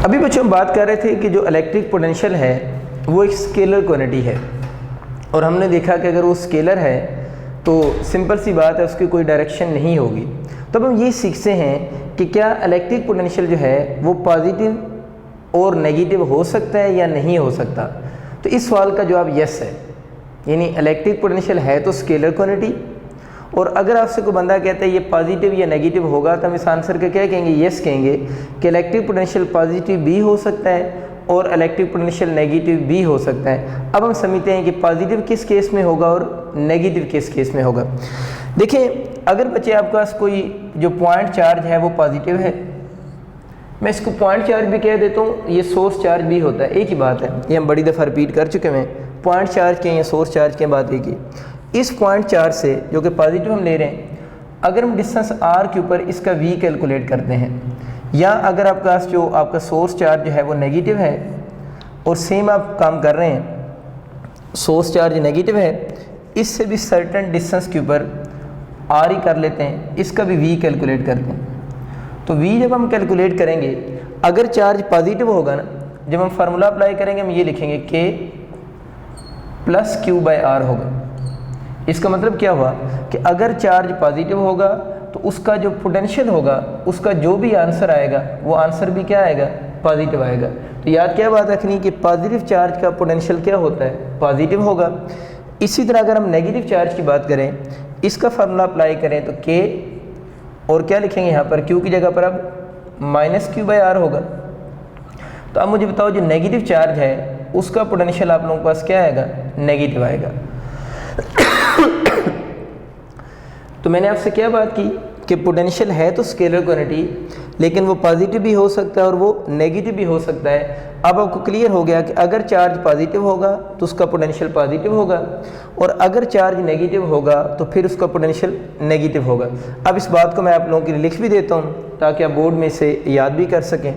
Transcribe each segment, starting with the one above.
अभी बच्चों हम बात कर रहे थे कि जो इलेक्ट्रिक पोटेंशियल है वो एक स्केलर क्वांटिटी है, और हमने देखा कि अगर वो स्केलर है तो सिंपल सी बात है, उसकी कोई डायरेक्शन नहीं होगी। तब हम ये सीखते हैं कि क्या इलेक्ट्रिक पोटेंशियल जो है वो पॉजिटिव और नेगेटिव हो सकता है या नहीं हो सकता। तो इस सवाल का जवाब यस है, यानी इलेक्ट्रिक पोटेंशियल है तो स्केलर क्वांटिटी, और अगर आपसे कोई बंदा कहता है ये पॉजिटिव या नेगेटिव होगा तो हम इस आंसर का क्या कहेंगे, यस कहेंगे कि इलेक्ट्रिक पोटेंशियल पॉजिटिव भी हो सकता है और इलेक्ट्रिक पोटेंशियल नेगेटिव भी हो सकता है। अब हम समझते हैं कि पॉजिटिव किस केस में होगा और नेगेटिव किस केस में होगा। देखिए, अगर बच्चे आपके पास कोई जो पॉइंट चार्ज है वो पॉजिटिव है, मैं इसको पॉइंट चार्ज भी कह देता हूँ, ये सोर्स चार्ज भी होता है, एक ही बात है, ये हम बड़ी दफ़ा रिपीट कर चुके हैं। पॉइंट चार्ज के या सोर्स चार्ज के बात एक ही। इस पॉइंट चार्ज से जो कि पॉजिटिव हम ले रहे हैं, अगर हम डिस्टेंस r के ऊपर इसका v कैलकुलेट करते हैं, या अगर आपके पास जो आपका सोर्स चार्ज जो है वो नेगेटिव है और सेम आप काम कर रहे हैं, सोर्स चार्ज नेगेटिव है, इससे भी सर्टेन डिस्टेंस के ऊपर r ही कर लेते हैं, इसका भी v कैलकुलेट करते हैं। तो v जब हम कैलकुलेट करेंगे, अगर चार्ज पॉजिटिव होगा ना, जब हम फार्मूला अप्लाई करेंगे हम ये लिखेंगे k plus q by r होगा। इसका मतलब क्या हुआ कि अगर चार्ज पॉजिटिव होगा तो उसका जो पोटेंशियल होगा, उसका जो भी आंसर आएगा वो आंसर भी क्या आएगा, पॉजिटिव आएगा। तो याद क्या बात रखनी कि पॉजिटिव चार्ज का पोटेंशियल क्या होता है, पॉजिटिव होगा। इसी तरह अगर हम नेगेटिव चार्ज की बात करें, इसका फार्मूला अप्लाई करें तो k और क्या लिखेंगे यहाँ पर, q की जगह पर अब माइनस q बाई r होगा। तो अब मुझे बताओ जो नेगेटिव चार्ज है उसका पोटेंशियल आप लोगों के पास क्या आएगा, नेगेटिव आएगा। तो मैंने आपसे क्या बात की कि पोटेंशियल है तो स्केलर क्वांटिटी, लेकिन वो पॉजिटिव भी हो सकता है और वो नेगेटिव भी हो सकता है। अब आपको क्लियर हो गया कि अगर चार्ज पॉजिटिव होगा तो उसका पोटेंशियल पॉजिटिव होगा, और अगर चार्ज नेगेटिव होगा तो फिर उसका पोटेंशियल नेगेटिव होगा। अब इस बात को मैं आप लोगों के लिए लिख भी देता हूँ ताकि आप बोर्ड में से याद भी कर सकें।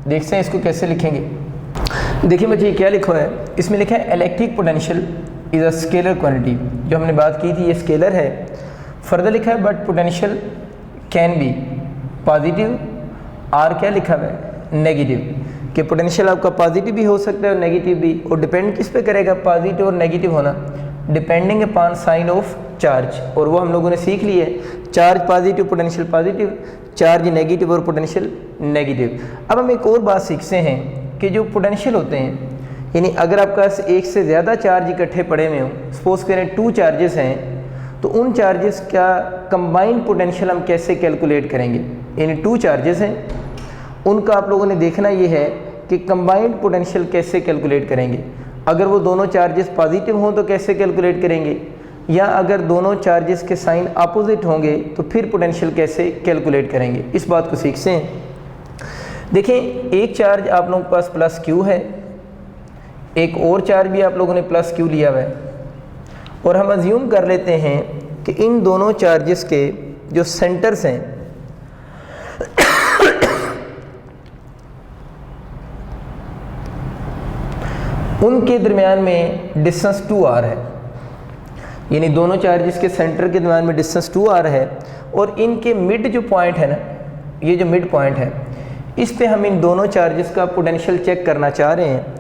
देखते हैं इसको कैसे लिखेंगे। देखिए बच्चे क्या लिखा है, इसमें लिखा है electric potential is a scalar quantity, जो हमने बात की थी ये स्केलर है। फर्दर लिखा है but potential can be positive, or क्या लिखा हुआ है, नेगेटिव, कि पोटेंशियल आपका पॉजिटिव भी हो सकता है और नेगेटिव भी, और डिपेंड किस पे करेगा, पॉजिटिव और नेगेटिव होना, depending upon sine of charge. और वो हम लोगों ने सीख ली है, charge positive potential positive, charge negative और पोटेंशियल नेगेटिव। अब हम एक और बात सीखते हैं कि जो पोटेंशियल होते हैं, यानी अगर आपके पास एक से ज़्यादा चार्ज इकट्ठे पड़े हुए हों, सपोज करें 2 चार्जेस हैं, तो उन चार्जेस का कंबाइंड पोटेंशियल हम कैसे कैलकुलेट करेंगे। यानी 2 चार्जेस हैं, उनका आप लोगों ने देखना ये है कि कंबाइंड पोटेंशियल कैसे कैलकुलेट करेंगे। अगर वो दोनों चार्जेस पॉजिटिव हों तो कैसे कैलकुलेट करेंगे, या अगर दोनों चार्जेस के साइन अपोजिट होंगे तो फिर पोटेंशियल कैसे कैलकुलेट करेंगे, इस बात को सीखते हैं। देखें, एक चार्ज आप लोगों के पास प्लस q है, एक और चार्ज भी आप लोगों ने प्लस q लिया हुआ है, और हम अज्यूम कर लेते हैं कि इन दोनों चार्जेस के जो सेंटर्स हैं उनके दरमियान में डिस्टेंस 2r है, यानी दोनों चार्जेस के सेंटर के दरमियान में डिस्टेंस 2r है, और इनके मिड जो पॉइंट है ना, ये जो मिड पॉइंट है, इस पे हम इन दोनों चार्जेस का पोटेंशियल चेक करना चाह रहे हैं।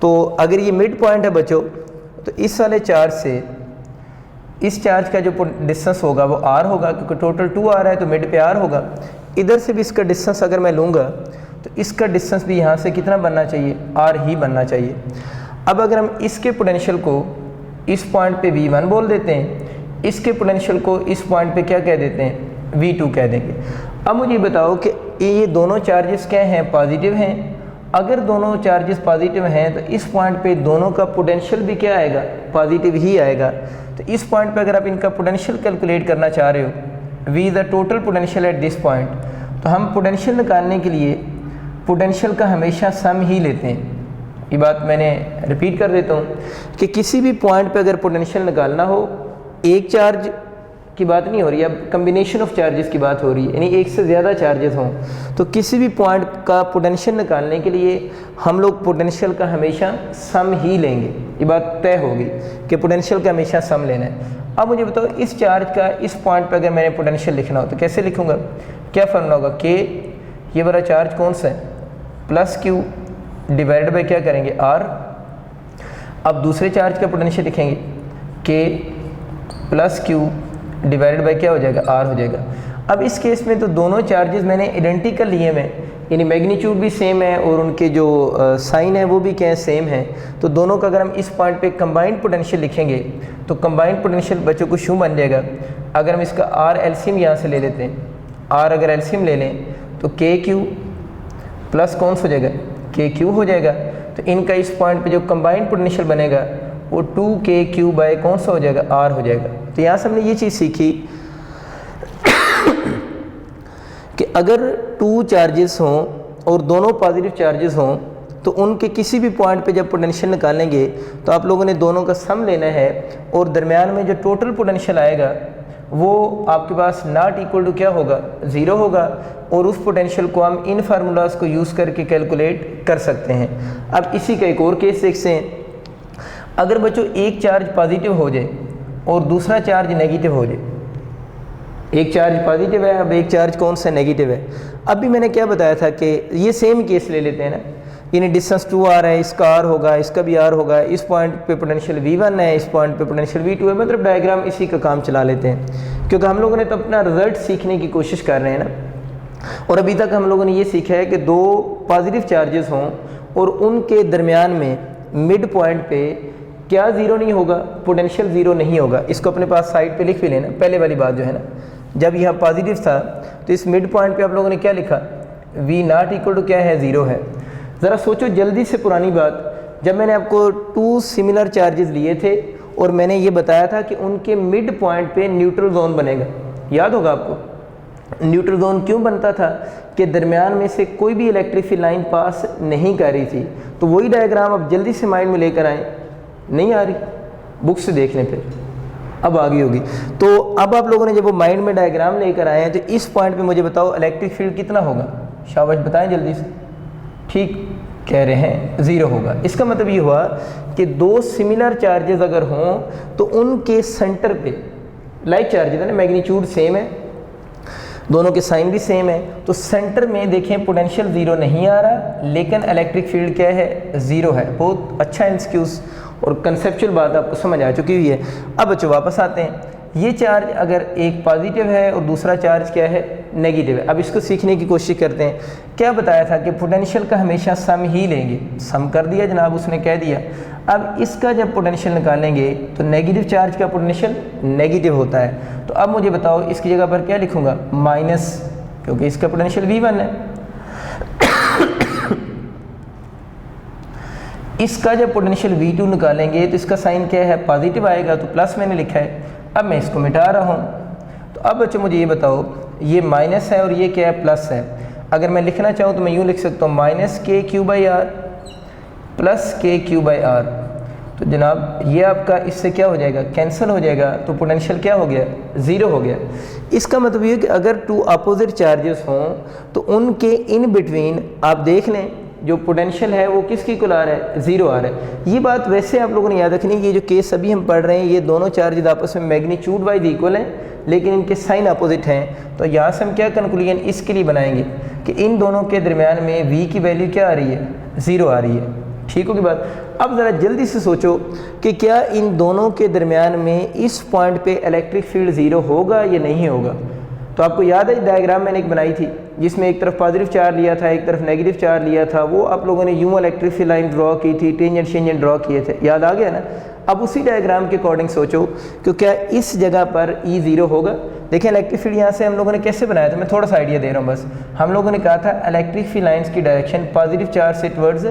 तो अगर ये मिड पॉइंट है बच्चों, तो इस वाले चार्ज से इस चार्ज का जो डिस्टेंस होगा वो r होगा, क्योंकि टोटल 2r है तो मिड पे r होगा। इधर से भी इसका डिस्टेंस अगर मैं लूँगा तो इसका डिस्टेंस भी यहाँ से कितना बनना चाहिए, r ही बनना चाहिए। अब अगर हम इसके पोटेंशियल को इस पॉइंट पे v1 बोल देते हैं, इसके पोटेंशियल को इस पॉइंट पे क्या कह देते हैं, v2 कह देंगे। अब मुझे बताओ कि ये दोनों चार्जेस क्या हैं, पॉजिटिव हैं। अगर दोनों चार्जेस पॉजिटिव हैं तो इस पॉइंट पे दोनों का पोटेंशियल भी क्या आएगा, पॉजिटिव ही आएगा। तो इस पॉइंट पे अगर आप इनका पोटेंशियल कैलकुलेट करना चाह रहे हो, v the total potential at this point, तो हम पोटेंशियल निकालने के लिए पोटेंशियल का हमेशा सम ही लेते हैं। ये बात मैंने रिपीट कर देता हूँ कि किसी भी पॉइंट पे अगर पोटेंशियल निकालना हो, एक चार्ज की बात नहीं हो रही है, अब कम्बिनेशन ऑफ चार्जेस की बात हो रही है, यानी एक से ज़्यादा चार्जेस हों। तो किसी भी पॉइंट का पोटेंशियल निकालने के लिए हम लोग पोटेंशियल का हमेशा सम ही लेंगे, ये बात तय होगी कि पोटेंशियल का हमेशा सम लेना है। अब मुझे बताओ इस चार्ज का इस पॉइंट पर अगर मैंने पोटेंशियल लिखना हो तो कैसे लिखूँगा, क्या फॉर्मूला होगा, के ये वाला चार्ज कौन सा है प्लस क्यू डिवाइडेड बाई क्या करेंगे आर। अब दूसरे चार्ज का पोटेंशियल लिखेंगे के प्लस क्यू डिवाइडेड बाई क्या हो जाएगा आर हो जाएगा। अब इस केस में तो दोनों चार्जेस मैंने आइडेंटिकल लिए हैं, यानी मैग्नीट्यूड भी सेम है और उनके जो साइन है वो भी क्या है सेम है। तो दोनों का अगर हम इस पॉइंट पे कंबाइंड पोटेंशियल लिखेंगे तो कंबाइंड पोटेंशियल बच्चों को शू बन जाएगा। अगर हम इसका आर एलसीएम यहाँ से ले लेते हैं, आर अगर एलसीएम ले लें तो के क्यू प्लस कौन सा हो जाएगा के क्यू हो जाएगा। तो इनका इस पॉइंट पे जो कंबाइंड पोटेंशियल बनेगा वो 2kq बाय कौन सा हो जाएगा आर हो जाएगा। तो यहाँ से हमने ये चीज़ सीखी कि अगर 2 चार्जेस हों और दोनों पॉजिटिव चार्जेस हों तो उनके किसी भी पॉइंट पे जब पोटेंशियल निकालेंगे तो आप लोगों ने दोनों का सम लेना है और दरमियान में जो टोटल पोटेंशियल आएगा वो आपके पास नॉट इक्वल टू क्या होगा 0 होगा। और उस पोटेंशियल को हम इन फार्मूलाज को यूज़ करके कैलकुलेट कर सकते हैं। अब इसी का एक और केस देखते हैं। अगर बच्चों एक चार्ज पॉजिटिव हो जाए और दूसरा चार्ज नेगेटिव हो जाए, एक चार्ज पॉजिटिव है अब एक चार्ज कौन सा नेगेटिव है। अब भी मैंने क्या बताया था कि ये सेम केस ले लेते हैं ना, यानी डिस्टेंस 2 आर है, इसका आर होगा, इसका भी आर होगा, इस पॉइंट पे पोटेंशियल V1 है, इस पॉइंट पे पोटेंशियल V2 है, मतलब डायग्राम इसी का काम चला लेते हैं क्योंकि हम लोगों ने तो अपना रिजल्ट सीखने की कोशिश कर रहे हैं ना। और अभी तक हम लोगों ने ये सीखा है कि 2 पॉजिटिव चार्जेस हों और उनके दरमियान में मिड पॉइंट पे क्या 0 नहीं होगा, पोटेंशियल 0 नहीं होगा। इसको अपने पास साइड पे लिख भी लेना, पहले वाली बात जो है ना, जब यह पॉजिटिव था तो इस मिड पॉइंट पे आप लोगों ने क्या लिखा V नॉट इक्वल टू क्या है 0 है। ज़रा सोचो जल्दी से पुरानी बात, जब मैंने आपको 2 सिमिलर चार्जेस लिए थे और मैंने ये बताया था कि उनके मिड पॉइंट पे न्यूट्रल जोन बनेगा, याद होगा आपको। न्यूट्रल जोन क्यों बनता था कि दरमियान में से कोई भी इलेक्ट्रिक फील्ड लाइन पास नहीं कर रही थी। तो वही डायग्राम अब जल्दी से माइंड में लेकर आए, नहीं आ रही बुक से देख लें फिर, अब आ गई होगी। तो अब आप लोगों ने जब वो माइंड में डायग्राम लेकर आए हैं तो इस पॉइंट पे मुझे बताओ इलेक्ट्रिक फील्ड कितना होगा, शाबाश बताएं जल्दी से। ठीक कह रहे हैं 0 होगा। इसका मतलब ये हुआ कि 2 सिमिलर चार्जेस अगर हों तो उनके सेंटर पे लाइक चार्जेस है ना, मैग्नीट्यूड सेम है, दोनों के साइन भी सेम है, तो सेंटर में देखें पोटेंशियल 0 नहीं आ रहा लेकिन इलेक्ट्रिक फील्ड क्या है 0 है। बहुत अच्छा एक्सक्यूज और कंसेप्चुअल बात आपको समझ आ चुकी हुई है। अब बच्चों वापस आते हैं, ये चार्ज अगर एक पॉजिटिव है और दूसरा चार्ज क्या है नेगेटिव है। अब इसको सीखने की कोशिश करते हैं। क्या बताया था कि पोटेंशियल का हमेशा सम ही लेंगे, सम कर दिया जनाब उसने कह दिया। अब इसका जब पोटेंशियल निकालेंगे तो नेगेटिव चार्ज का पोटेंशियल नेगेटिव होता है। तो अब मुझे बताओ इसकी जगह पर क्या लिखूंगा माइनस, क्योंकि इसका पोटेंशियल V1 है। इसका जब पोटेंशियल V2 निकालेंगे तो इसका साइन क्या है पॉजिटिव आएगा, तो प्लस मैंने लिखा है। अब मैं इसको मिटा रहा हूँ। तो अब बच्चों मुझे ये बताओ ये माइनस है और ये क्या है प्लस है। अगर मैं लिखना चाहूँ तो मैं यूँ लिख सकता हूँ -kq/r प्लस kq/r। तो जनाब ये आपका इससे क्या हो जाएगा कैंसिल हो जाएगा, तो पोटेंशियल क्या हो गया 0 हो गया। इसका मतलब ये कि अगर 2 अपोजिट चार्जेस हों तो उनके इन बिटवीन आप देख लें जो पोटेंशियल है वो किसकी इक्वल आ रहा है 0 आ रहा है। ये बात वैसे आप लोगों ने याद रखनी है, ये जो केस अभी हम पढ़ रहे हैं ये दोनों चार्जेस आपस में मैग्नीट्यूड वाइज इक्वल हैं लेकिन इनके साइन अपोजिट हैं। तो यहाँ से हम क्या कंक्लूजन इसके लिए बनाएंगे कि इन दोनों के दरमियान में V की वैल्यू क्या आ रही है 0 आ रही है। ठीक होगी बात। अब ज़रा जल्दी से सोचो कि क्या इन दोनों के दरमियान में इस पॉइंट पे इलेक्ट्रिक फील्ड 0 होगा या नहीं होगा। तो आपको याद है डायग्राम मैंने एक बनाई थी जिसमें एक तरफ पॉजिटिव चार्ज लिया था एक तरफ नेगेटिव चार्ज लिया था, वो आप लोगों ने यूं इलेक्ट्रिक फील्ड लाइन ड्रॉ की थी, टेंजेंट ड्रॉ किए थे, याद आ गया ना। अब उसी डायग्राम के अकॉर्डिंग सोचो कि क्या इस जगह पर E0 होगा। देखिए इलेक्ट्रिक फील्ड यहाँ से हम लोगों ने कैसे बनाया था, मैं थोड़ा सा आइडिया दे रहा हूँ बस। हम लोगों ने कहा था इलेक्ट्रिक फील्ड लाइन्स की डायरेक्शन पॉजिटिव चार्ज से टवर्ड्स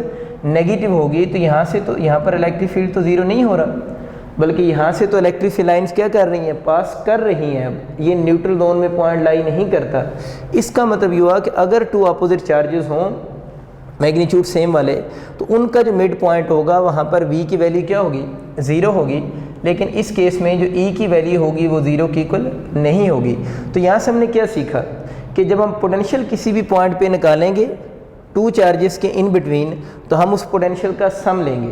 नेगेटिव होगी, तो यहाँ से तो यहाँ पर इलेक्ट्रिक फील्ड तो 0 नहीं हो रहा बल्कि यहाँ से तो इलेक्ट्रिक फील्ड लाइन्स क्या कर रही हैं पास कर रही हैं। अब ये न्यूट्रल जोन में पॉइंट लाई नहीं करता। इसका मतलब ये हुआ कि अगर 2 अपोजिट चार्जेस हों मैग्नीट्यूड सेम वाले तो उनका जो मिड पॉइंट होगा वहाँ पर V की वैल्यू क्या होगी 0 होगी। लेकिन इस केस में जो ई की वैल्यू होगी वो ज़ीरो की इक्वल नहीं होगी। तो यहाँ से हमने क्या सीखा कि जब हम पोटेंशियल किसी भी पॉइंट पे निकालेंगे टू चार्जेस के इन बिटवीन, तो हम उस पोटेंशियल का सम लेंगे,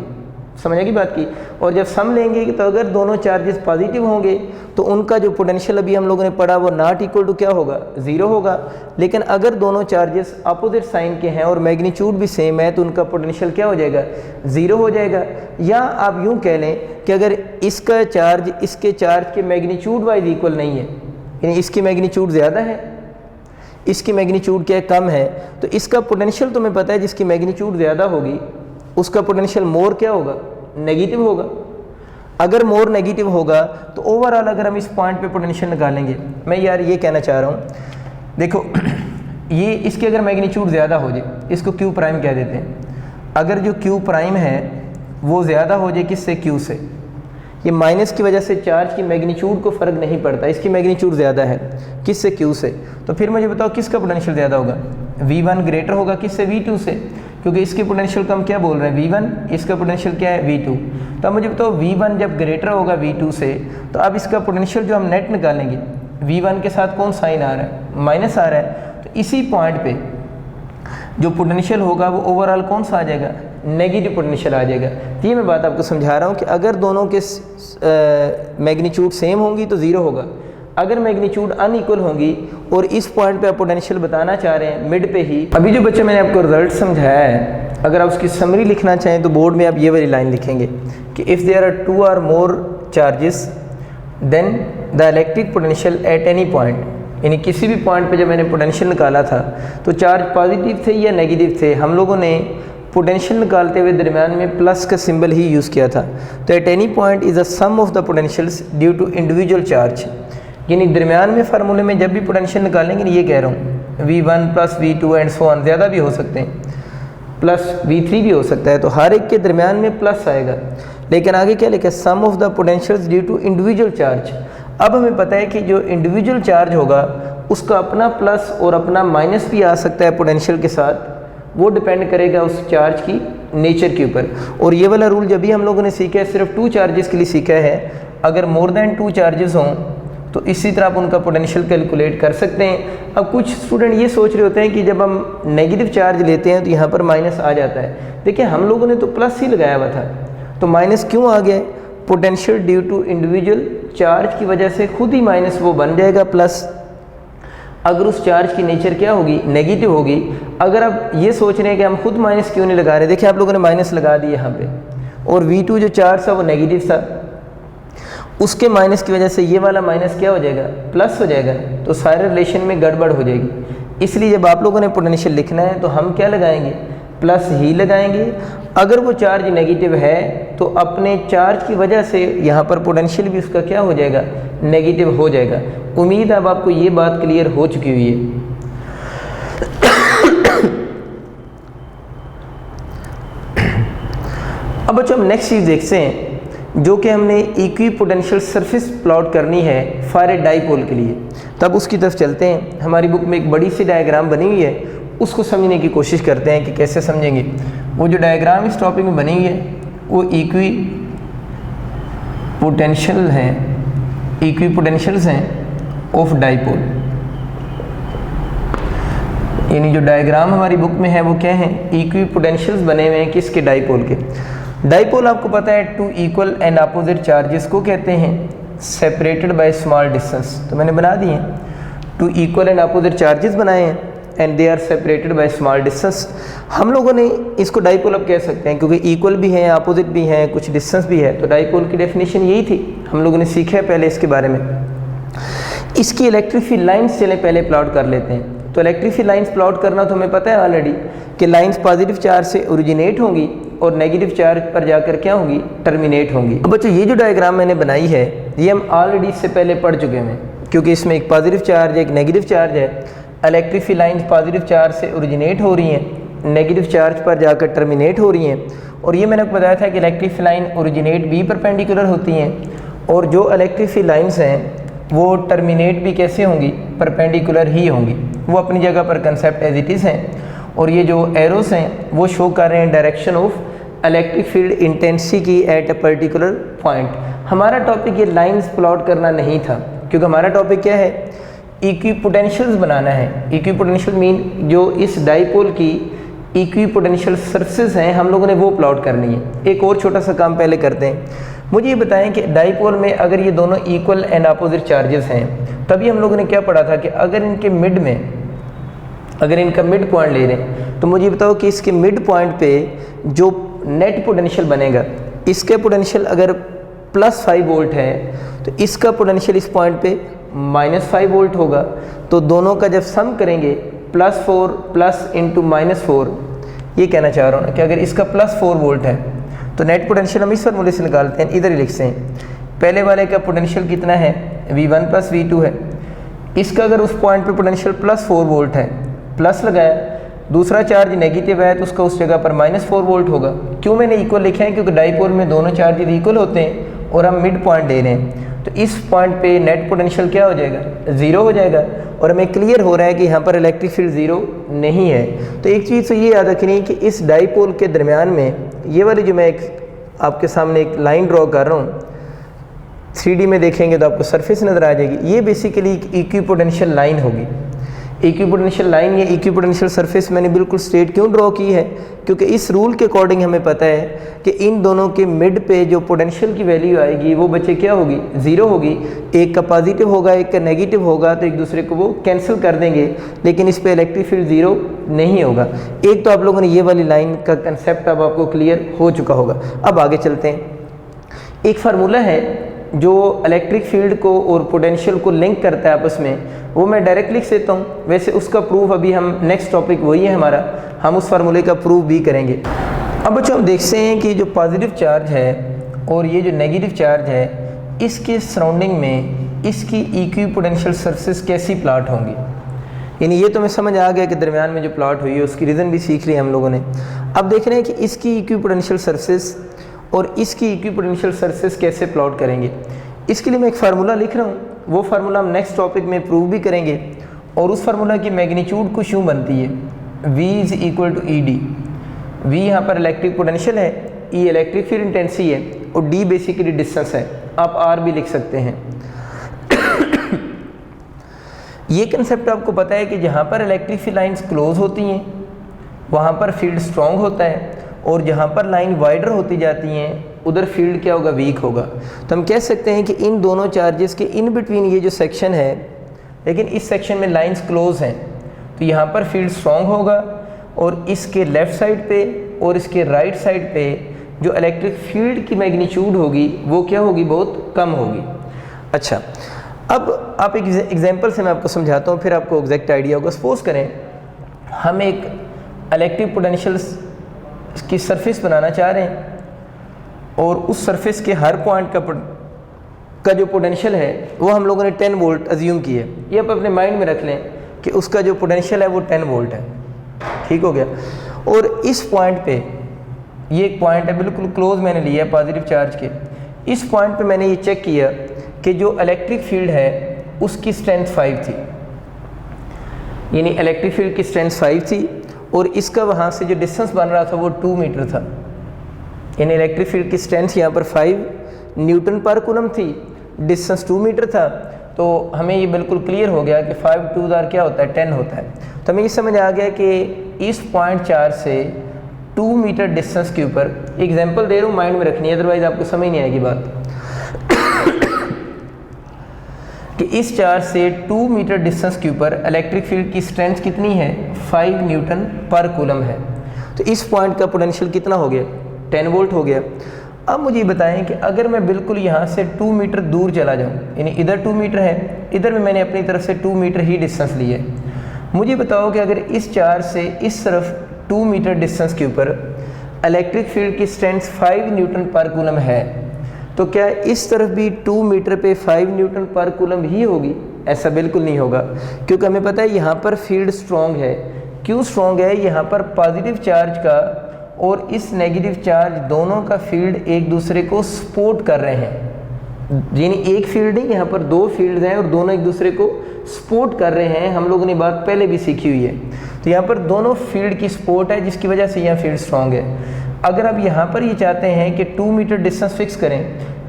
समझ आएगी बात की। और जब सम लेंगे तो अगर दोनों चार्जेस पॉजिटिव होंगे तो उनका जो पोटेंशियल अभी हम लोगों ने पढ़ा वो नॉट इक्वल टू क्या होगा, ज़ीरो होगा। लेकिन अगर दोनों चार्जेस अपोजिट साइन के हैं और मैग्नीट्यूड भी सेम है तो उनका पोटेंशियल क्या हो जाएगा, ज़ीरो हो जाएगा। या आप यूँ कह लें कि अगर इसका चार्ज इसके चार्ज के मैग्नीट्यूड वाइज इक्वल नहीं है, यानी इसकी मैग्नीट्यूड ज़्यादा है, इसकी मैग्नीट्यूड क्या कम है, तो इसका पोटेंशियल तुम्हें पता है जिसकी मैग्नीट्यूड ज़्यादा होगी उसका पोटेंशियल मोर क्या होगा, नेगेटिव होगा। अगर मोर नेगेटिव होगा तो ओवरऑल अगर हम इस पॉइंट पे पोटेंशियल निकालेंगे, मैं यार ये कहना चाह रहा हूँ, देखो ये इसकी अगर मैग्नीट्यूड ज़्यादा हो जाए, इसको क्यू प्राइम कह देते हैं। अगर जो क्यू प्राइम है वो ज़्यादा हो जाए किससे, क्यू से, ये माइनस की वजह से चार्ज की मैग्नीट्यूड को फ़र्क नहीं पड़ता, इसकी मैग्नीट्यूड ज़्यादा है किससे, क्यू से, तो फिर मुझे बताओ किसका पोटेंशियल ज़्यादा होगा, V1 ग्रेटर होगा किससे, V2 से, क्योंकि इसकी पोटेंशियल को हम क्या बोल रहे हैं, V1, इसका पोटेंशियल क्या है, V2। तो अब मुझे बताओ V1 जब ग्रेटर होगा V2 से, तो अब इसका पोटेंशियल जो हम नेट निकालेंगे, V1 के साथ कौन साइन आ रहा है, माइनस आ रहा है, तो इसी पॉइंट पे जो पोटेंशियल होगा वो ओवरऑल कौन सा आ जाएगा, नेगेटिव पोटेंशियल आ जाएगा। तो ये मैं बात आपको समझा रहा हूँ कि अगर दोनों के मैग्नीट्यूड सेम होंगी तो ज़ीरो होगा, अगर मैग्नीट्यूड अनइक्वल होंगी और इस पॉइंट पे आप पोटेंशियल बताना चाह रहे हैं मिड पे ही। अभी जो बच्चे मैंने आपको रिजल्ट समझाया है, अगर आप उसकी समरी लिखना चाहें तो बोर्ड में आप ये वाली लाइन लिखेंगे कि इफ़ देयर आर टू और more charges then the electric potential at any point, यानी किसी भी पॉइंट पे जब मैंने पोटेंशियल निकाला था तो चार्ज पॉजिटिव थे या नेगेटिव थे, हम लोगों ने पोटेंशियल निकालते हुए दरमियान में प्लस का सिंबल ही यूज़ किया था। तो at any point is a sum of the potentials due to individual charge, यानी दरमियान में फार्मूले में जब भी पोटेंशियल निकालेंगे, ये कह रहा हूँ V1 plus V2 and so on, ज़्यादा भी हो सकते हैं, प्लस V3 भी हो सकता है, तो हर एक के दरमियान में प्लस आएगा। लेकिन आगे क्या लिखा है, sum of the potentials due to individual charge. अब हमें पता है कि जो इंडिविजुअल चार्ज होगा उसका अपना प्लस और अपना माइनस भी आ सकता है पोटेंशियल के साथ, वो डिपेंड करेगा उस चार्ज की नेचर के ऊपर। और ये वाला रूल जब भी हम लोगों ने सीखा है सिर्फ टू चार्जेस के लिए सीखा है, अगर मोर देन टू चार्जेस हों तो इसी तरह आप उनका पोटेंशियल कैलकुलेट कर सकते हैं। अब कुछ स्टूडेंट ये सोच रहे होते हैं कि जब हम नेगेटिव चार्ज लेते हैं तो यहाँ पर माइनस आ जाता है। देखिए हम लोगों ने तो प्लस ही लगाया हुआ था, तो माइनस क्यों आ गया, potential due to individual charge की वजह से खुद ही माइनस वो बन जाएगा प्लस, अगर उस चार्ज की नेचर क्या होगी, नेगेटिव होगी। अगर आप ये सोच रहे हैं कि हम खुद माइनस क्यों नहीं लगा रहे, देखिए आप लोगों ने माइनस लगा दिया यहाँ पे, और V2 जो चार्ज था वो नेगेटिव था, उसके माइनस की वजह से ये वाला माइनस क्या हो जाएगा, प्लस हो जाएगा, तो सारे रिलेशन में गड़बड़ हो जाएगी। इसलिए जब आप लोगों ने पोटेंशियल लिखना है तो हम क्या लगाएंगे, प्लस ही लगाएंगे। अगर वो चार्ज नेगेटिव है तो अपने चार्ज की वजह से यहाँ पर पोटेंशियल भी उसका क्या हो जाएगा, नेगेटिव हो जाएगा। उम्मीद अब आपको ये बात क्लियर हो चुकी हुई है। अब बच्चों हम नेक्स्ट चीज़ देखते हैं, जो कि हमने इक्वी पोटेंशियल सरफेस प्लॉट करनी है फॉर ए डाइपोल के लिए। तब उसकी तरफ चलते हैं। हमारी बुक में एक बड़ी सी डायग्राम बनी हुई है, उसको समझने की कोशिश करते हैं कि कैसे समझेंगे। वो जो डायग्राम इस टॉपिक में बनी हुई है वो इक्वी पोटेंशियल हैं, इक्वी पोटेंशियल्स हैं ऑफ डाइपोल, यानी जो डायग्राम हमारी बुक में है वो क्या है, इक्वी पोटेंशियल्स बने हुए हैं किसके, डाइपोल के। डाइपोल आपको पता है two equal and opposite charges को कहते हैं सेपरेटेड बाय स्मॉल डिस्टेंस। तो मैंने बना दिए, two equal and opposite charges बनाए हैं and they are separated by small distance. हम लोगों ने इसको डाइपोल अब कह सकते हैं क्योंकि इक्वल भी है, अपोजिट भी है, कुछ डिस्टेंस भी है। तो डाइपोल की डेफिनेशन यही थी, हम लोगों ने सीखा है पहले इसके बारे में। इसकी इलेक्ट्रिक फील्ड लाइन्स चले पहले प्लॉट कर लेते हैं। तो इलेक्ट्रिक फील्ड लाइन्स प्लॉट करना तो हमें पता है ऑलरेडी कि लाइन्स पॉजिटिव चार्ज से ओरिजिनेट होंगी और नेगेटिव चार्ज पर जाकर क्या होंगी, टर्मिनेट होंगी। अब बच्चों ये जो डायग्राम मैंने बनाई है ये हम ऑलरेडी इससे पहले पढ़ चुके हैं, क्योंकि इसमें एक पॉजिटिव चार्ज है, एक नेगेटिव चार्ज है। Electric field lines positive charge से ओरिजिनेट हो रही हैं, नेगेटिव चार्ज पर जाकर टर्मिनेट हो रही हैं। और ये मैंने आपको बताया था कि इलेक्ट्रिक फील्ड लाइन ओरिजिनेट भी परपेंडिकुलर होती हैं, और जो इलेक्ट्रिक फील्ड लाइन्स हैं वो टर्मिनेट भी कैसे होंगी, परपेंडिकुलर ही होंगी। वो अपनी जगह पर कंसेप्ट एज इट इज़ हैं। और ये जो एरोस हैं वो शो कर रहे हैं direction of electric field intensity की एट अ पर्टिकुलर पॉइंट। हमारा टॉपिक ये लाइंस प्लॉट करना नहीं था, क्योंकि हमारा टॉपिक क्या है, इक्विपोटेंशियल्स बनाना है। इक्विपोटेंशियल मीन जो इस डाइपोल की इक्विपोटेंशियल सरफेस हैं हम लोगों ने वो प्लॉट करनी है। एक और छोटा सा काम पहले करते हैं, मुझे ये बताएं कि डाइपोल में अगर ये दोनों इक्वल एंड अपोजिट चार्जेस हैं, तभी हम लोगों ने क्या पढ़ा था कि अगर इनके मिड में, अगर इनका मिड पॉइंट ले रहे हैं, तो मुझे बताओ कि इसके मिड पॉइंट पे जो नेट पोटेंशियल बनेगा, इसके पोटेंशियल अगर +5 वोल्ट है तो इसका पोटेंशियल इस पॉइंट पे -5 वोल्ट होगा। तो दोनों का जब सम करेंगे +4 प्लस इंटू -4, ये कहना चाह रहा हूँ ना कि अगर इसका +4 वोल्ट है तो नेट पोटेंशियल हम इस फॉर्मूले से निकालते हैं, इधर ही लिखते हैं। पहले वाले का पोटेंशियल कितना है, V1 + V2 है। इसका अगर उस पॉइंट पे पोटेंशियल +4 वोल्ट है, प्लस लगाया, दूसरा चार्ज नेगेटिव है तो उसका उस जगह पर -4 वोल्ट होगा। क्यों मैंने इक्वल लिखे हैं, क्योंकि डाइपोल में दोनों चार्जेस इक्वल होते हैं और हम मिड पॉइंट ले रहे हैं, तो इस पॉइंट पे नेट पोटेंशियल क्या हो जाएगा, 0 हो जाएगा। और हमें क्लियर हो रहा है कि यहाँ पर इलेक्ट्रिक फील्ड 0 नहीं है। तो एक चीज़ तो ये याद रखनी है कि इस डाइपोल के दरमियान में ये वाली जो मैं एक आपके सामने एक लाइन ड्रॉ कर रहा हूँ, 3D में देखेंगे तो आपको सरफेस नज़र आ जाएगी। ये बेसिकली एक इक्विपोटेंशियल लाइन होगी। इक्विपोटेंशियल लाइन या इक्विपोटेंशियल सरफेस मैंने बिल्कुल स्ट्रेट क्यों ड्रॉ की है, क्योंकि इस रूल के अकॉर्डिंग हमें पता है कि इन दोनों के मिड पे जो पोटेंशियल की वैल्यू आएगी वो बच्चे क्या होगी, 0 होगी। एक का पॉजिटिव होगा, एक का नेगेटिव होगा, तो एक दूसरे को वो कैंसिल कर देंगे, लेकिन इस पे इलेक्ट्रिक फील्ड 0 नहीं होगा। एक तो आप लोगों ने ये वाली लाइन का कंसेप्ट अब आपको क्लियर हो चुका होगा। अब आगे चलते हैं। एक फार्मूला है जो इलेक्ट्रिक फील्ड को और पोटेंशियल को लिंक करता है आपस में, वो मैं डायरेक्ट लिख देता हूँ। वैसे उसका प्रूफ अभी हम नेक्स्ट टॉपिक वही है हमारा, हम उस फार्मूले का प्रूफ भी करेंगे। अब बच्चों हम देखते हैं कि जो पॉजिटिव चार्ज है और ये जो नेगेटिव चार्ज है, इसके सराउंडिंग में इसकी इक्विपोटेंशियल सरफेस कैसी प्लॉट होंगी। यानी ये तो मैं समझ आ गया कि दरमियान में जो प्लॉट हुई है उसकी रीज़न भी सीख ली हम लोगों ने। अब देख रहे हैं कि इसकी इक्विपोटेंशियल सरफेस और इसकी इक्विपोटेंशियल सरफेस कैसे प्लॉट करेंगे। इसके लिए मैं एक फार्मूला लिख रहा हूँ, वो फार्मूला हम नेक्स्ट टॉपिक में प्रूव भी करेंगे। और उस फार्मूला की मैग्नीट्यूड कुछ यूँ बनती है, V = ED। V यहाँ पर इलेक्ट्रिक पोटेंशियल है, E इलेक्ट्रिक फील्ड इंटेंसिटी है और D बेसिकली डिस्टेंस है। आप R भी लिख सकते हैं। ये कंसेप्ट आपको पता है कि जहाँ पर इलेक्ट्रिक फील्ड लाइंस क्लोज होती हैं वहाँ पर फील्ड स्ट्रॉन्ग होता है, और जहाँ पर लाइन वाइडर होती जाती हैं उधर फील्ड क्या होगा, वीक होगा। तो हम कह सकते हैं कि इन दोनों चार्जेस के इन बिटवीन ये जो सेक्शन है, लेकिन इस सेक्शन में लाइंस क्लोज हैं, तो यहाँ पर फील्ड स्ट्रॉन्ग होगा, और इसके लेफ़्ट साइड पे और इसके राइट साइड पे जो इलेक्ट्रिक फील्ड की मैग्नीट्यूड होगी वो क्या होगी, बहुत कम होगी। अच्छा, अब आप एक एग्जांपल से मैं आपको समझाता हूँ, फिर आपको एग्जैक्ट आइडिया होगा। सपोज करें हम एक इलेक्ट्रिक पोटेंशियल की सरफेस बनाना चाह रहे हैं, और उस सरफेस के हर पॉइंट का जो पोटेंशियल है वो हम लोगों ने 10 वोल्ट अज्यूम की है। ये आप अपने माइंड में रख लें कि उसका जो पोटेंशियल है वो 10 वोल्ट है। ठीक हो गया। और इस पॉइंट पे, ये एक पॉइंट है बिल्कुल क्लोज मैंने लिया है पॉजिटिव चार्ज के, इस पॉइंट पे मैंने ये चेक किया कि जो इलेक्ट्रिक फील्ड है उसकी स्ट्रेंथ 5 थी। यानी इलेक्ट्रिक फील्ड की स्ट्रेंथ 5 थी, और इसका वहाँ से जो डिस्टेंस बन रहा था वो 2 मीटर था। यानी इलेक्ट्रिक फील्ड की स्ट्रेंथ यहाँ पर 5 न्यूटन पर कूलम थी, डिस्टेंस 2 मीटर था। तो हमें ये बिल्कुल क्लियर हो गया कि 5 × 2 क्या होता है, 10 होता है। तो हमें ये समझ आ गया कि इस पॉइंट चार्ज से 2 मीटर डिस्टेंस के ऊपर, एग्जाम्पल दे रहा हूँ, माइंड में रखनी है, अदरवाइज आपको समझ नहीं आएगी बात कि इस चार्ज से 2 मीटर डिस्टेंस के ऊपर इलेक्ट्रिक फील्ड की स्ट्रेंथ कितनी है, 5 न्यूटन पर कूलम है। तो इस पॉइंट का पोटेंशियल कितना हो गया, 10 वोल्ट हो गया। अब मुझे बताएं कि अगर मैं बिल्कुल यहाँ से 2 मीटर दूर चला जाऊँ, यानी इधर 2 मीटर है, इधर में मैंने अपनी तरफ से 2 मीटर ही डिस्टेंस ली है। मुझे बताओ कि अगर इस चार्ज से इस तरफ 2 मीटर डिस्टेंस के ऊपर इलेक्ट्रिक फील्ड की स्ट्रेंथ 5 न्यूटन पर कूलम है, तो क्या इस तरफ भी 2 मीटर पे 5 न्यूटन पर कूलम ही होगी? ऐसा बिल्कुल नहीं होगा, क्योंकि हमें पता है यहाँ पर फील्ड स्ट्रॉन्ग है। क्यों स्ट्रॉन्ग है? यहाँ पर पॉजिटिव चार्ज का और इस नेगेटिव चार्ज दोनों का फील्ड एक दूसरे को सपोर्ट कर रहे हैं। यानी एक फील्ड नहीं, यहाँ पर 2 फील्ड हैं और दोनों एक दूसरे को सपोर्ट कर रहे हैं। हम लोगों ने बात पहले भी सीखी हुई है। तो यहाँ पर दोनों फील्ड की सपोर्ट है, जिसकी वजह से यहाँ फील्ड स्ट्रॉन्ग है। अगर आप यहाँ पर ये चाहते हैं कि 2 मीटर डिस्टेंस फिक्स करें,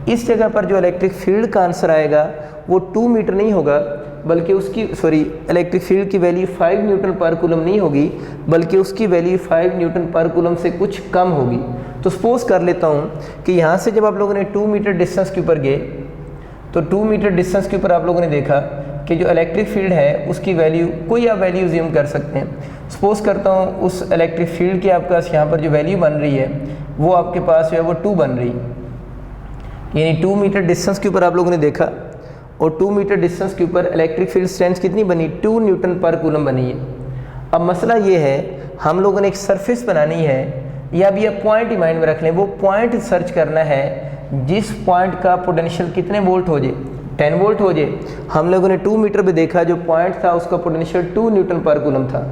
इस जगह पर जो इलेक्ट्रिक फील्ड का आंसर आएगा वो 2 मीटर नहीं होगा, बल्कि उसकी इलेक्ट्रिक फील्ड की वैल्यू 5 न्यूटन पर कूलम नहीं होगी, बल्कि उसकी वैल्यू 5 न्यूटन पर कूलम से कुछ कम होगी। तो सपोज कर लेता हूँ कि यहाँ से जब आप लोगों ने 2 मीटर डिस्टेंस के ऊपर गए, तो 2 मीटर डिस्टेंस के ऊपर आप लोगों ने देखा कि जो इलेक्ट्रिक फील्ड है उसकी वैल्यू, कोई आप वैल्यू ज्यूम कर सकते हैं। सपोज करता हूँ उस इलेक्ट्रिक फील्ड की आपके पास यहाँ पर जो वैल्यू बन रही है वो आपके पास जो है वो 2 बन रही, यानी 2 मीटर डिस्टेंस के ऊपर आप लोगों ने देखा और 2 मीटर डिस्टेंस के ऊपर इलेक्ट्रिक फील्ड स्ट्रेंथ कितनी बनी, 2 न्यूटन पर कूलम बनी है। अब मसला ये है, हम लोगों ने एक सरफेस बनानी है, या भी आप पॉइंट ही माइंड में रख लें, वो पॉइंट सर्च करना है जिस पॉइंट का पोटेंशियल कितने वोल्ट हो जाए, 10 वोल्ट हो जाए। हम लोगों ने 2 मीटर पे देखा, जो पॉइंट था उसका पोटेंशियल 2 न्यूटन पर कूलम था।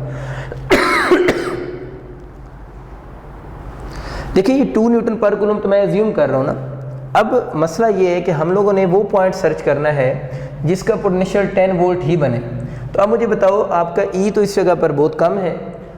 देखिए ये 2 न्यूटन पर कूलम तो मैं एज्यूम कर रहा हूँ ना। अब मसला ये है कि हम लोगों ने वो पॉइंट सर्च करना है जिसका पोटेंशियल 10 वोल्ट ही बने। तो अब मुझे बताओ, आपका ई तो इस जगह पर बहुत कम है,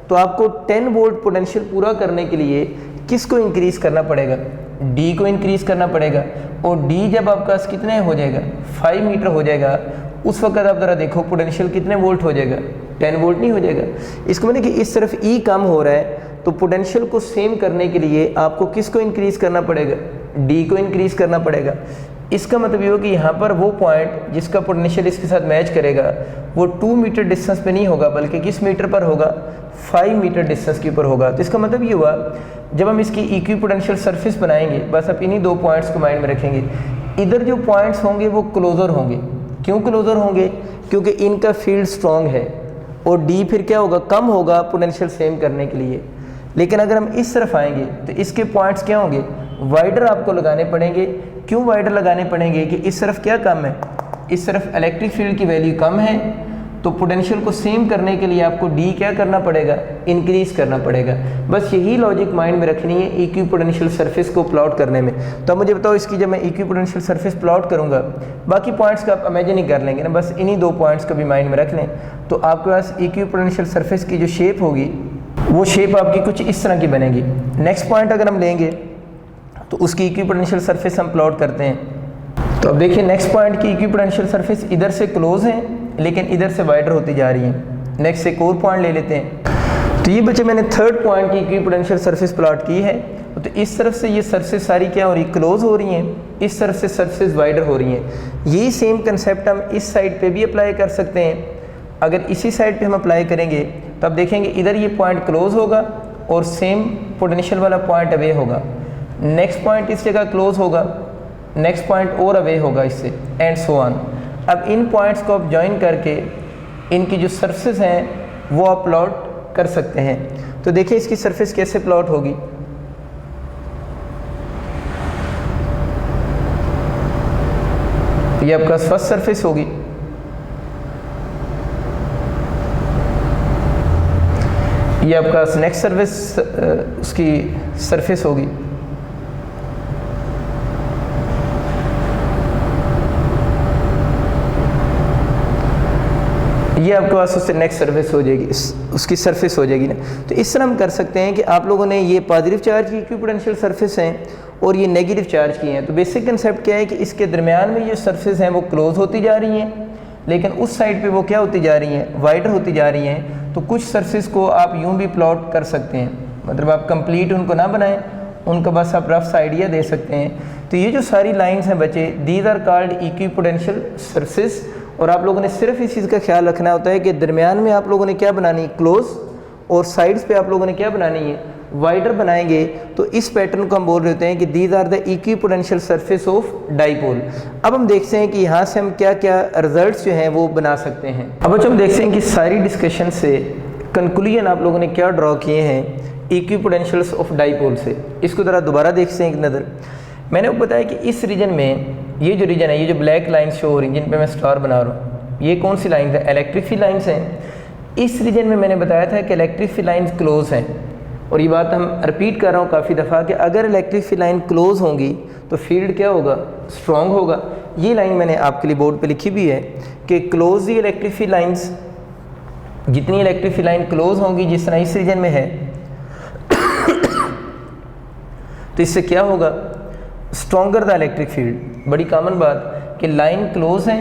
तो आपको 10 वोल्ट पोटेंशियल पूरा करने के लिए किसको इंक्रीज़ करना पड़ेगा, डी को इंक्रीज़ करना पड़ेगा। और डी जब आपका कितने हो जाएगा, 5 मीटर हो जाएगा, उस वक्त आप ज़रा देखो पोटेंशियल कितने वोल्ट हो जाएगा, 10 वोल्ट नहीं हो जाएगा। इसको मतलब कि इस तरफ ई कम हो रहा है, तो पोटेंशियल को सेम करने के लिए आपको किसको इंक्रीज़ करना पड़ेगा, डी को इंक्रीज़ करना पड़ेगा। इसका मतलब ये हो कि यहाँ पर वो पॉइंट जिसका पोटेंशियल इसके साथ मैच करेगा वो 2 मीटर डिस्टेंस पे नहीं होगा, बल्कि किस मीटर पर होगा, 5 मीटर डिस्टेंस के ऊपर होगा। तो इसका मतलब ये हुआ, जब हम इसकी इक्विपोटेंशियल सरफेस बनाएंगे, बस आप इन्हीं 2 पॉइंट्स को माइंड में रखेंगे। इधर जो पॉइंट्स होंगे वो क्लोजर होंगे। क्यों क्लोजर होंगे, क्योंकि इनका फील्ड स्ट्रॉन्ग है, और डी फिर क्या होगा, कम होगा पोटेंशियल सेम करने के लिए। लेकिन अगर हम इस तरफ आएंगे तो इसके पॉइंट्स क्या होंगे, वाइडर आपको लगाने पड़ेंगे। क्यों वाइडर लगाने पड़ेंगे, कि इस तरफ क्या कम है, इस तरफ इलेक्ट्रिक फील्ड की वैल्यू कम है, तो पोटेंशियल को सेम करने के लिए आपको डी क्या करना पड़ेगा, इंक्रीज़ करना पड़ेगा। बस यही लॉजिक माइंड में रखनी है इक्विपोटेंशियल सरफेस को प्लॉट करने में। तो मुझे बताओ, इसकी जब मैं इक्विपोटेंशियल सरफेस प्लॉट करूँगा, बाकी पॉइंट्स का आप इमेजिन ही कर लेंगे ना, बस इन्हीं 2 पॉइंट्स को भी माइंड में रख लें, तो आपके पास इक्विपोटेंशियल सरफेस की जो शेप होगी वो शेप आपकी कुछ इस तरह की बनेगी। नेक्स्ट पॉइंट अगर हम लेंगे तो उसकी इक्विपोटेंशियल सरफेस हम प्लॉट करते हैं। तो अब देखिए, नेक्स्ट पॉइंट की इक्विपोटेंशियल सरफेस इधर से क्लोज है, लेकिन इधर से वाइडर होती जा रही है। नेक्स्ट एक और पॉइंट ले लेते हैं। तो ये बच्चे मैंने थर्ड पॉइंट की इक्विपोटेंशियल सरफेस प्लॉट की है। तो इस तरफ से ये सरफेस सारी क्या हो रही है, क्लोज हो रही हैं, इस तरफ से सरफेस वाइडर हो रही हैं। यही सेम कंसेप्ट हम इस साइड पे भी अप्लाई कर सकते हैं। अगर इसी साइड पे हम अप्लाई करेंगे तो अब देखेंगे इधर ये पॉइंट क्लोज होगा और सेम पोटेंशियल वाला पॉइंट अवे होगा। नेक्स्ट पॉइंट इस जगह क्लोज होगा, नेक्स्ट पॉइंट और अवे होगा इससे, एंड सो ऑन। अब इन पॉइंट्स को आप ज्वाइन करके इनकी जो सरफेस हैं वो आप प्लॉट कर सकते हैं। तो देखिए इसकी सरफेस कैसे प्लॉट होगी। ये आपका फर्स्ट सरफेस होगी, ये आपका नेक्स्ट सरफेस उसकी सरफेस होगी, ये आपके पास उससे नेक्स्ट सरफेस हो जाएगी, उसकी सरफेस हो जाएगी ना। तो इस तरह हम कर सकते हैं कि आप लोगों ने ये पॉजिटिव चार्ज की इक्विपोटेंशियल सरफेस हैं और ये नेगेटिव चार्ज की हैं। तो बेसिक कंसेप्ट क्या है कि इसके दरमियान में ये सरफेस हैं वो क्लोज होती जा रही हैं, लेकिन उस साइड पे वो क्या होती जा रही हैं, वाइडर होती जा रही हैं। तो कुछ सरफेस को आप यूँ भी प्लॉट कर सकते हैं, मतलब आप कंप्लीट उनको ना बनाएं, उनका बस आप रफ आइडिया दे सकते हैं। तो ये जो सारी लाइंस हैं बच्चे, these are called equipotential surface. और आप लोगों ने सिर्फ इस चीज़ का ख्याल रखना होता है कि दरमियान में आप लोगों ने क्या बनानी है, क्लोज, और साइड्स पे आप लोगों ने क्या बनानी है, वाइडर बनाएंगे। तो इस पैटर्न को हम बोल रहे होते हैं कि these are the equipotential surface of dipole. अब हम देखते हैं कि यहाँ से हम क्या क्या रिजल्ट्स जो हैं वो बना सकते हैं। अब हम देखते हैं कि सारी डिस्कशन से कंक्लूजन आप लोगों ने क्या ड्रॉ किए हैं इक्विपोटेंशियल्स ऑफ डाइपोल से। इसको ज़रा दोबारा देखते हैं एक नज़र। मैंने आपको बताया कि इस रीजन में, ये जो रीजन है, ये जो ब्लैक लाइन शो हो रही है जिन पे मैं स्टार बना रहा हूँ, ये कौन सी लाइन है, इलेक्ट्रिक फील्ड लाइन्स हैं। इस रीजन में मैंने बताया था कि इलेक्ट्रिक फील्ड लाइन्स क्लोज हैं, और ये बात हम रिपीट कर रहा हूँ काफ़ी दफ़ा कि अगर इलेक्ट्रिक फील्ड लाइन क्लोज होंगी तो फील्ड क्या होगा, स्ट्रॉन्ग होगा। ये लाइन मैंने आपके लिए बोर्ड पे लिखी भी है कि close the electric field lines, जितनी इलेक्ट्रिक फील्ड लाइन क्लोज होंगी जिस तरह इस रीजन में है, तो इससे क्या होगा, स्ट्रॉन्गर द इलेक्ट्रिक फील्ड, बड़ी कॉमन बात कि लाइन क्लोज है,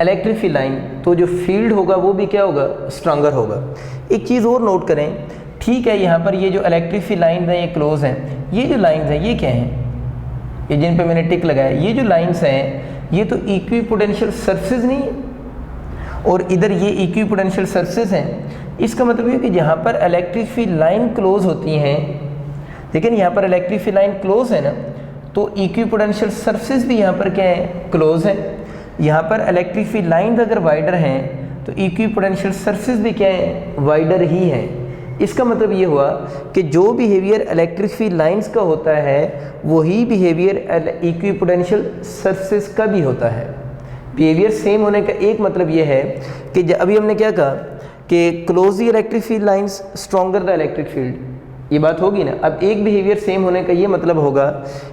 इलेक्ट्रिक फील्ड लाइन, तो जो फील्ड होगा वो भी क्या होगा, स्ट्रॉन्गर होगा। एक चीज़ और नोट करें, ठीक है, यहाँ पर ये जो इलेक्ट्रिक फील्ड लाइन है ये क्लोज हैं, ये जो लाइंस हैं ये क्या हैं, ये जिन पे मैंने टिक लगाया, ये जो लाइंस हैं ये तो इक्विपोटेंशियल सरफेस नहीं है, और इधर ये इक्विपोटेंशियल सरफेस हैं। इसका मतलब ये कि जहाँ पर इलेक्ट्रिक फील्ड लाइन क्लोज होती हैं, लेकिन यहाँ पर इलेक्ट्रिक फील्ड लाइन क्लोज है ना, तो इक्विपोटेंशियल सरफेस भी यहाँ पर क्या है, क्लोज है। यहाँ पर इलेक्ट्रिक फील्ड लाइन अगर वाइडर हैं तो इक्विपोटेंशियल सरफेस भी क्या है, वाइडर ही है। इसका मतलब ये हुआ कि जो बिहेवियर इलेक्ट्रिक फील्ड लाइंस का होता है वही बिहेवियर इक्विपोटेंशियल सरफेस का भी होता है। बिहेवियर सेम होने का एक मतलब ये है कि अभी हमने क्या कहा कि close the electric field lines stronger the electric field, ये बात होगी ना। अब एक बिहेवियर सेम होने का ये मतलब होगा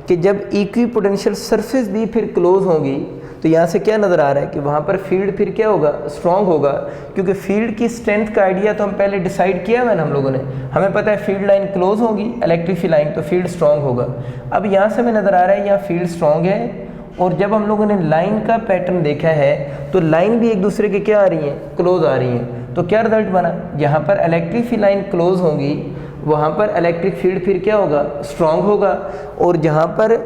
कि जब इक्विपोटेंशियल सरफेस भी फिर क्लोज होंगी तो यहाँ से क्या नज़र आ रहा है कि वहाँ पर फील्ड फिर क्या होगा, स्ट्रॉन्ग होगा, क्योंकि फील्ड की स्ट्रेंथ का आइडिया तो हम पहले डिसाइड किया हुआ है ना हम लोगों ने। हमें पता है फील्ड लाइन क्लोज होगी इलेक्ट्रिक फील्ड लाइन, तो फील्ड स्ट्रॉन्ग होगा। अब यहाँ से हमें नज़र आ रहा है यहाँ फील्ड स्ट्रॉन्ग है, और जब हम लोगों ने लाइन का पैटर्न देखा है तो लाइन भी एक दूसरे के क्या आ रही हैं, क्लोज आ रही हैं। तो क्या रिजल्ट बना, जहाँ पर इलेक्ट्रिक फील्ड लाइन क्लोज होंगी वहाँ पर इलेक्ट्रिक फील्ड फिर क्या होगा, स्ट्रॉन्ग होगा, और जहाँ पर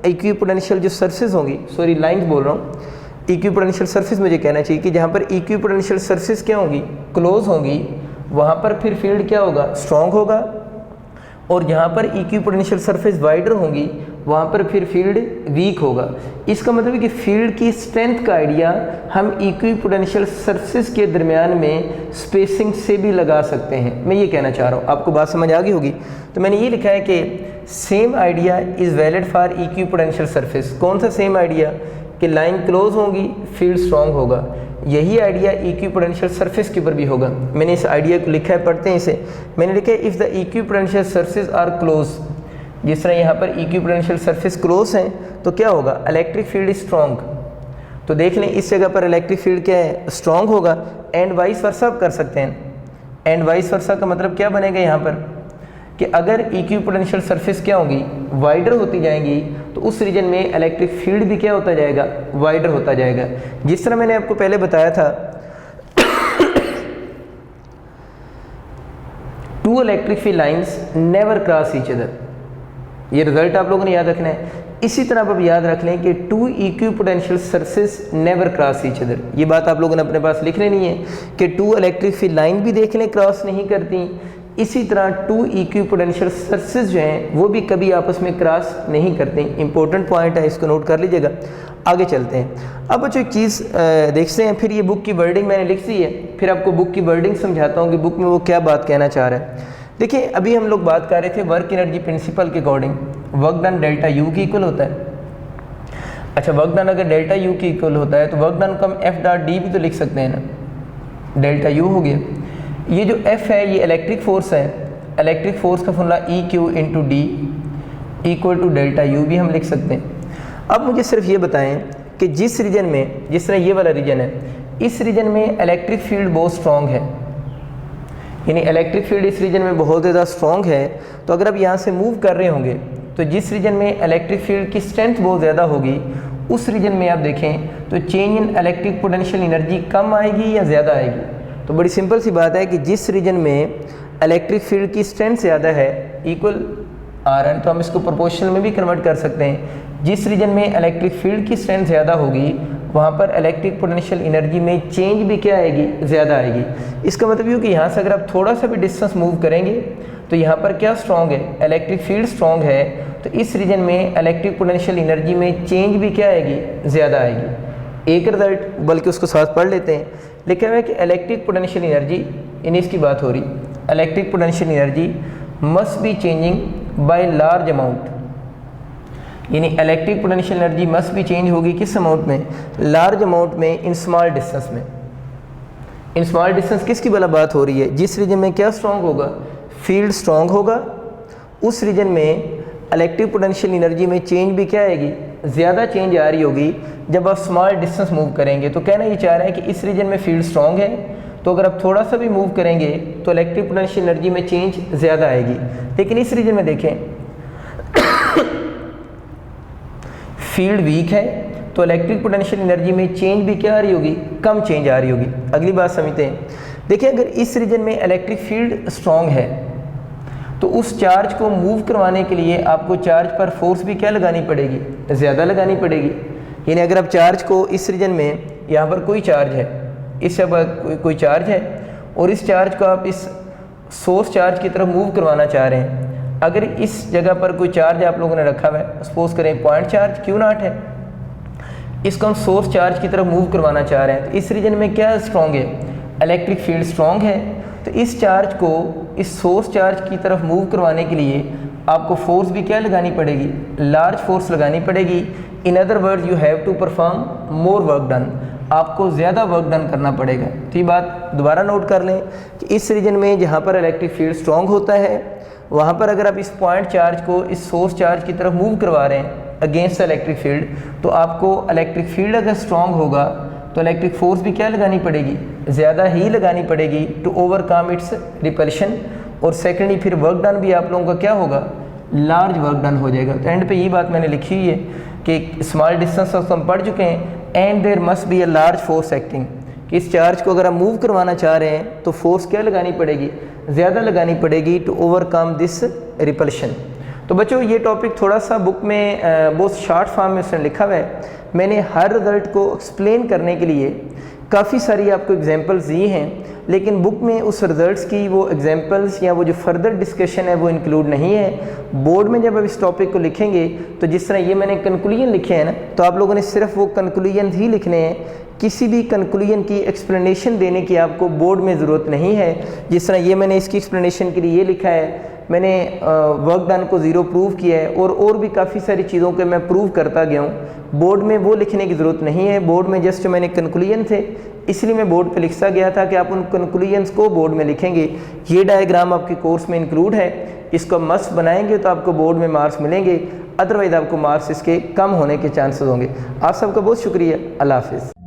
इक्विपोटेंशियल जो सरफेस होंगी, सॉरी लाइंस बोल रहा हूँ, इक्विपोटेंशियल सरफेस मुझे कहना चाहिए कि जहाँ पर इक्विपोटेंशियल सरफेस क्या होंगी, क्लोज होंगी, वहाँ पर फिर फील्ड क्या होगा, स्ट्रॉन्ग होगा, और जहाँ पर इक्विपोटेंशियल सरफेस वाइडर होंगी वहाँ पर फिर फील्ड वीक होगा। इसका मतलब है कि फील्ड की स्ट्रेंथ का आइडिया हम इक्विपोटेंशियल सरफेस के दरमियान में स्पेसिंग से भी लगा सकते हैं। मैं ये कहना चाह रहा हूँ, आपको बात समझ आ गई होगी। तो मैंने ये लिखा है कि same idea is valid for equipotential surface. कौन सा सेम आइडिया, कि लाइन क्लोज होगी फील्ड स्ट्रॉन्ग होगा। यही आइडिया इक्विपोटेंशियल सरफेस के ऊपर भी होगा। मैंने इस आइडिया को लिखा है, पढ़ते हैं इसे। मैंने लिखा है if the equipotential surface are close, जिस तरह यहाँ पर इक्विपोटेंशियल सरफेस क्लोज हैं तो क्या होगा, इलेक्ट्रिक फील्ड स्ट्रॉन्ग। तो देख लें इस जगह पर इलेक्ट्रिक फील्ड क्या है, स्ट्रॉन्ग होगा। एंड वाइस वर्सा कर सकते हैं। एंड वाइस वर्सा का मतलब क्या बनेगा यहाँ पर कि अगर इक्विपोटेंशियल सरफेस क्या होगी, वाइडर होती जाएंगी, तो उस रीजन में इलेक्ट्रिक फील्ड भी क्या होता जाएगा, वाइडर होता जाएगा। जिस तरह मैंने आपको पहले बताया था two electric field lines never cross each other, ये रिजल्ट आप लोगों ने याद रखना है। इसी तरह आप याद रख लें कि two equipotential surface never cross each other, ये बात आप लोगों ने अपने पास लिख लेनी है कि टू इलेक्ट्रिक फील्ड लाइन भी देख लें क्रॉस नहीं करती, इसी तरह टू इक्विपोटेंशियल सरफेस जो हैं वो भी कभी आपस में क्रॉस नहीं करते। इंपॉर्टेंट पॉइंट है, इसको नोट कर लीजिएगा। आगे चलते हैं। अब बच्चों एक चीज़ देखते हैं, फिर ये बुक की वर्डिंग मैंने लिख दी है, फिर आपको बुक की वर्डिंग समझाता हूँ कि बुक में वो क्या बात कहना चाह रहा है। देखिए अभी हम लोग बात कर रहे थे वर्क एनर्जी प्रिंसिपल के according work done delta U की इक्वल होता है। अच्छा, वर्क डन अगर डेल्टा यू की इक्वल होता है तो वर्क डन को हम एफ डॉट डी भी तो लिख सकते हैं ना, डेल्टा यू हो गया। ये जो एफ है ये इलेक्ट्रिक फोर्स है, इलेक्ट्रिक फोर्स का formula E q into d equal to delta U भी हम लिख सकते हैं। अब मुझे सिर्फ ये बताएं कि जिस रीजन में, जिस तरह ये वाला रीजन है, इस रीजन में इलेक्ट्रिक फील्ड बहुत स्ट्रॉन्ग है, यानी इलेक्ट्रिक फील्ड इस रीजन में बहुत ज़्यादा स्ट्रॉन्ग है, तो अगर आप यहाँ से मूव कर रहे होंगे तो जिस रीजन में इलेक्ट्रिक फील्ड की स्ट्रेंथ बहुत ज़्यादा होगी उस रीजन में आप देखें तो change in electric potential energy कम आएगी या ज़्यादा आएगी। तो बड़ी सिंपल सी बात है कि जिस रीजन में इलेक्ट्रिक फील्ड की स्ट्रेंथ ज़्यादा है इक्वल आर एन, तो हम इसको प्रोपोर्शनल में भी कन्वर्ट कर सकते हैं। जिस रीजन में इलेक्ट्रिक फील्ड की स्ट्रेंथ ज़्यादा होगी वहाँ पर इलेक्ट्रिक पोटेंशियल एनर्जी में चेंज भी क्या आएगी, ज़्यादा आएगी। इसका मतलब ये कि यहाँ से अगर आप थोड़ा सा भी डिस्टेंस मूव करेंगे तो यहाँ पर क्या स्ट्रॉन्ग है, इलेक्ट्रिक फील्ड स्ट्रॉन्ग है, तो इस रीजन में इलेक्ट्रिक पोटेंशियल एनर्जी में चेंज भी क्या आएगी, ज़्यादा आएगी। एक रिजल्ट, बल्कि उसको साथ पढ़ लेते हैं। लिखा हुआ है कि इलेक्ट्रिक पोटेंशियल एनर्जी, यानी इसकी बात हो रही, electric potential energy must be changing by large amount, यानी इलेक्ट्रिक पोटेंशियल एनर्जी मस्ट भी चेंज होगी किस अमाउंट में, लार्ज अमाउंट में, इन स्मॉल डिस्टेंस में। इन स्मॉल डिस्टेंस किसकी भला बात हो रही है, जिस रीजन में क्या स्ट्रॉन्ग होगा, फील्ड स्ट्रॉन्ग होगा, उस रीजन में इलेक्ट्रिक पोटेंशियल एनर्जी में चेंज भी क्या आएगी, ज़्यादा चेंज आ रही होगी जब आप स्मॉल डिस्टेंस मूव करेंगे। तो कहना ये चाह रहा है कि इस रीजन में फील्ड स्ट्रॉन्ग है, तो अगर आप थोड़ा सा भी मूव करेंगे तो इलेक्ट्रिक पोटेंशियल एनर्जी में चेंज ज़्यादा आएगी। लेकिन इस रीजन में देखें फील्ड वीक है तो इलेक्ट्रिक पोटेंशियल एनर्जी में चेंज भी क्या आ रही होगी, कम चेंज आ रही होगी। अगली बात समझते हैं। देखिए अगर इस रीजन में इलेक्ट्रिक फील्ड स्ट्रॉन्ग है तो उस चार्ज को मूव करवाने के लिए आपको चार्ज पर फोर्स भी क्या लगानी पड़ेगी, ज़्यादा लगानी पड़ेगी। यानी अगर आप चार्ज को इस रीजन में, यहाँ पर कोई चार्ज है, इस जगह कोई चार्ज है और इस चार्ज को आप इस सोर्स चार्ज की तरफ मूव करवाना चाह रहे हैं। अगर इस जगह पर कोई चार्ज आप लोगों ने रखा हुआ है, सपोज करें पॉइंट चार्ज Q0 है, इसको हम सोर्स चार्ज की तरफ मूव करवाना चाह रहे हैं, तो इस रीजन में क्या स्ट्रॉन्ग है, इलेक्ट्रिक फील्ड स्ट्रॉन्ग है। तो इस चार्ज को इस सोर्स चार्ज की तरफ मूव करवाने के लिए आपको फोर्स भी क्या लगानी पड़ेगी, लार्ज फोर्स लगानी पड़ेगी। In other words you have to perform more work done, आपको ज़्यादा वर्क डन करना पड़ेगा। तो ये बात दोबारा नोट कर लें कि इस रीजन में जहाँ पर इलेक्ट्रिक फील्ड स्ट्रॉन्ग होता है वहाँ पर अगर आप इस पॉइंट चार्ज को इस सोर्स चार्ज की तरफ मूव करवा रहे हैं अगेंस्ट इलेक्ट्रिक फील्ड, तो आपको इलेक्ट्रिक फील्ड अगर स्ट्रॉन्ग होगा तो इलेक्ट्रिक फोर्स भी क्या लगानी पड़ेगी, ज़्यादा ही लगानी पड़ेगी टू ओवरकम इट्स रिपल्शन। और सेकेंडली फिर वर्क डन भी आप लोगों का क्या होगा, लार्ज वर्क डन हो जाएगा। तो एंड पे ये बात मैंने लिखी हुई है कि स्मॉल डिस्टेंस तो हम पढ़ चुके हैं, and there must be a large force acting, कि इस चार्ज को अगर हम मूव करवाना चाह रहे हैं तो फोर्स क्या लगानी पड़ेगी, ज़्यादा लगानी पड़ेगी टू ओवरकम दिस रिपल्शन। तो बच्चों ये टॉपिक थोड़ा सा बुक में बहुत शॉर्ट फॉर्म में उसने लिखा हुआ है। मैंने हर रिजल्ट को एक्सप्लेन करने के लिए काफ़ी सारी आपको एग्जांपल्स दी हैं, लेकिन बुक में उस रिजल्ट्स की वो एग्जांपल्स या वो जो फर्दर डिस्कशन है वो इंक्लूड नहीं है। बोर्ड में जब आप इस टॉपिक को लिखेंगे तो जिस तरह ये मैंने कंक्लूजन लिखे हैं ना, तो आप लोगों ने सिर्फ वो कंक्लूजन ही लिखने हैं, किसी भी कंक्लूजन की एक्सप्लेनेशन देने की आपको बोर्ड में ज़रूरत नहीं है। जिस तरह ये मैंने इसकी एक्सप्लेनेशन के लिए ये लिखा है, मैंने वर्क डन को ज़ीरो प्रूव किया है और भी काफ़ी सारी चीज़ों के मैं प्रूव करता गया हूँ। बोर्ड में वो लिखने की ज़रूरत नहीं है, बोर्ड में जस्ट मैंने कंक्लूजन थे इसलिए मैं बोर्ड पे लिखता गया था कि आप उन कंक्लूजन्स को बोर्ड में लिखेंगे। ये डायग्राम आपके कोर्स में इंक्लूड है, इसको मस्ट बनाएंगे तो आपको बोर्ड में मार्क्स मिलेंगे, अदरवाइज़ आपको मार्क्स इसके कम होने के चांसेस होंगे। आप सबका बहुत शुक्रिया, अल्लाह हाफिज़।